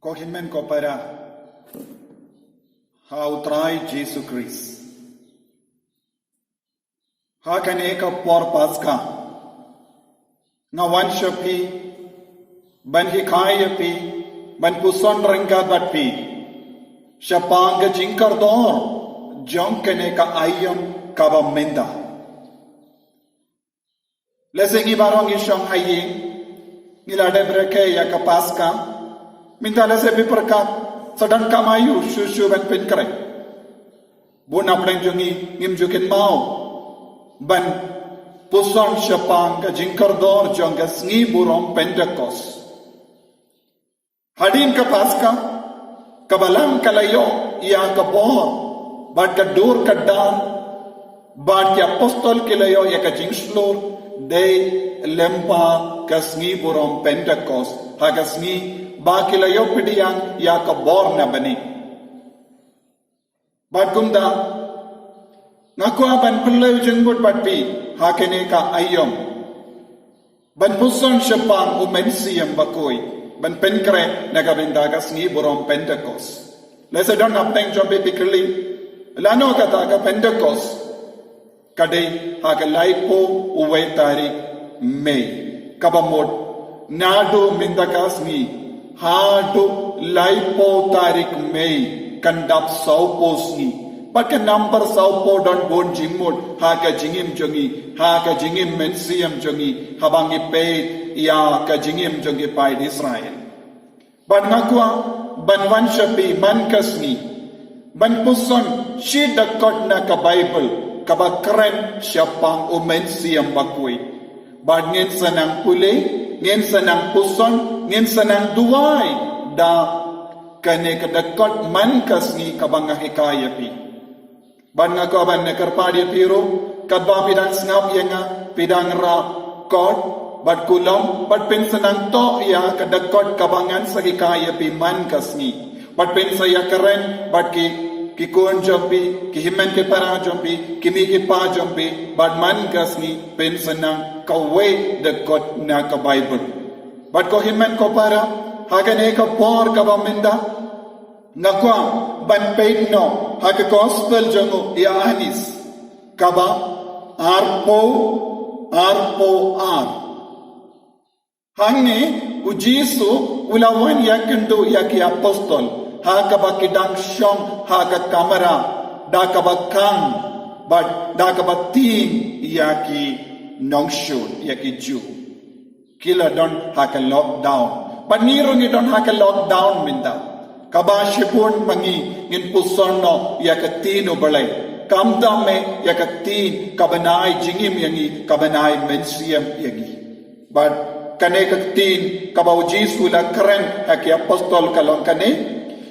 Kohimen ko para hautrai Jesu Christ. Hakane ka por paska ngawan shapi ban hikaya pi ban puson rangga batpi shapang jingkar dor jonkane ka ayam kaba menda lesengi barong ishong haying ngilade breke ya ka paska minta lese biperkat sedang kamayu susu ban penkre bun apeng jongi ngim jukin mau ban puson shapang ka jingkar dor jonga sngi burom Pentecost hadin ka paska kabalang kalayo iya ka bor bad ka dur ka dan bad ki apostol kilayo ya ka jingslor de lempa ka sngi burom Pentecost haga sngi ba kilayo pidiyang ya ka bor na bani bad kumda ngaku ban pelayu jengbut batpi hakene ka ayom ban puson shapang umensiam bakoi ban penkre nagabinda ka sngi burom Pentecost lesa don apeng jombe pikli lano kata ka Pentecost kadai haga laipo uwe tarik Mei kabamot nado mindaka sngi hado laipo tarik Mei kandap saupo sngi Pakai number saupo don bon jingmut haga jingim jongi haga jingim mensiam jongi habangi pe ya ka jingim jongi pai Israel ban ngakwa ban wanshapi man kasni ban puson shi dakot na ka Bible ka bakren syapang umensiam bakui ban ngin sanang pule ngin sanang puson ngin sanang duai da kane ka dakot man kasni ka banga hikayapi ban nga ko ban nekar padi piro kadba pidang snap yenga pidang ra kot bat kulom bat pensanang to ya kadakot kabangan sagi kaya pi man kasni bat pensaya karen bat ki kon jompi ki himen ke para jompi kimi ki pa jompi bat man kasni pensanang kawe dakot na ka Bible bat ko himen ko para hagane ka por ka baminda ngakwa ban peitno haka gospel jongo ya anis kaba arpo hangne ujisu ulawan yakendo yaki apostol haka bakidang shong haka kamera daka bakang bad daka batin yaki nongshun yaki ju kila don haka lockdown panirong don haka lockdown minda kabashipun mangi ngin pusono yakatino balay kamdame yakatin kabanay jingim yangi kabanay mensiam yangi but kane katin kabauji sula karen haki apostol kalong kane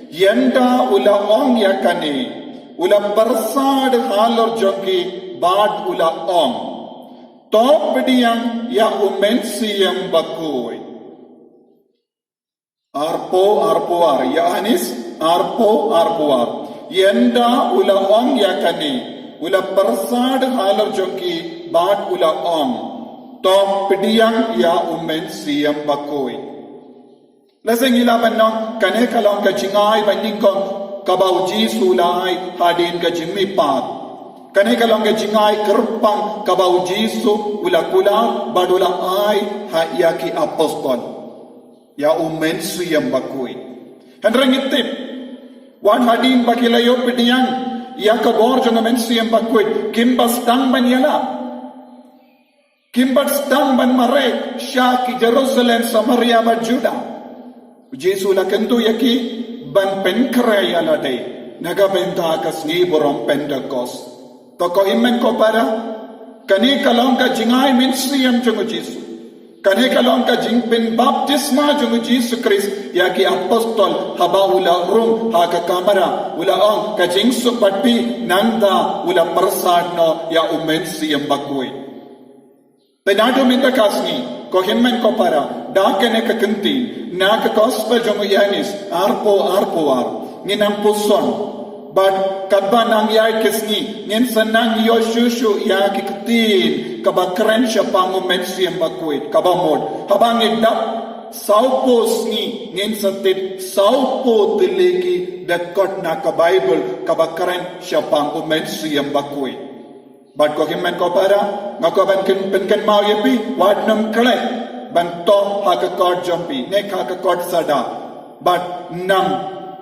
yenda ula ong yakane ula bersad halor jongi bad ula ong top diang ya umensiam bakoi arpoar ya anis arpoar yenda ula ong yakane ula persad halar jonki bat ula ong tom pidiyang ya umen siam bakoi laseng ila banong kane kalong ka jingai baningkong kabauji sulai hadin ka jimmi pat kane kalong ka jingai kerpang kabauji su ula kula badula ai ha yaki apostol ya umensu yang bakui hendreng itip wan hadin bakilayo pidiyang ya kabor jong umensu yang bakui kimbas tang banyala kimbas tang ban mare syaki Jerusalem Samaria ba Juda Jesu la kentu yaki ban penkre yala de naga benta kasni borom Pentecost to ko imen ko para kani kalong ka jingai mensu yang jong Jesu kane kalong ka jingpin baptisma jungu Jesus Christ yaki apostol habaula rum haka kamera ula ong ka jingsu patpi nanda ula persadno ya umensi yang bakui penado minta kasni ko himmen ko para da kene ka kentin na ka gospel jungu yanis arpoar nginang puson but kadba nang yai kisni ngin sanang yo shushu ya kiktin kabakren siya pangumensi ang bakwit kabamod habang idap saupos ni ngin satit saupo tileki dakot na ka Bible kabakaran siapang umensiyam bakui. Bat ko himan ko para ngako ban pen mau yapi wad nam kale ban to ha ka kod jompi ne ka kod sada bat nam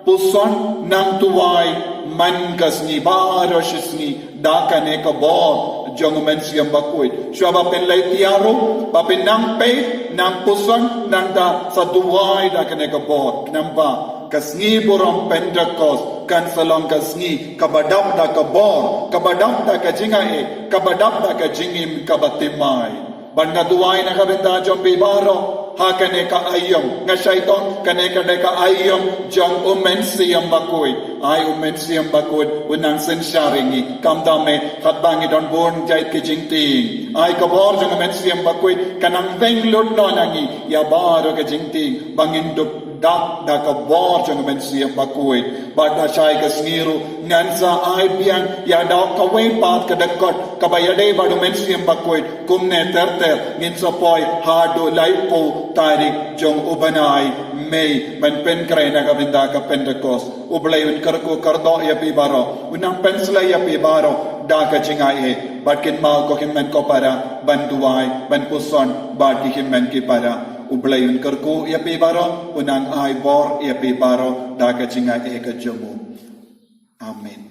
puson nam tuwai man kasni baroshisni dakane ka bod jong mensiam bakui shaba pen lai tiaro pa pen nam pe nam puson nang da sa tuwai dakane ka bod namba kasni borom Pentecost kan salam kasni kabadap da ka bor kabadap da ka jingai kabadap da ka jingim kabatimai banda duai na kabenda jombi baro ha kane ka ayom nga syaiton kane ka ayom jong umensiam bakui ai umensiam bakui unang sensharingi kamdame khatbangi don born jait ke jingting ai ka bor jong umensiam bakui kanang benglot no nangi ya baro ka jingting bangindup dak da ka bor jong umensiam bakui bada syai ka sniru ngansa ai biang ya da ka we pat ka dakot kabayade badu umensiam bakui kumne terter ngin sopoy hado laipo tarik jong ubanai may man pen kray na kabinda ka Pentecost ublay un karko kardo ya pi baro unang pensla ya pi baro da ka jingai batkin mau ko himmen ko para banduai ban puson bat ki himmen ki para ublay un karko ya pi baro unang ai bor ya pi baro da ka jingai ka jomu amen.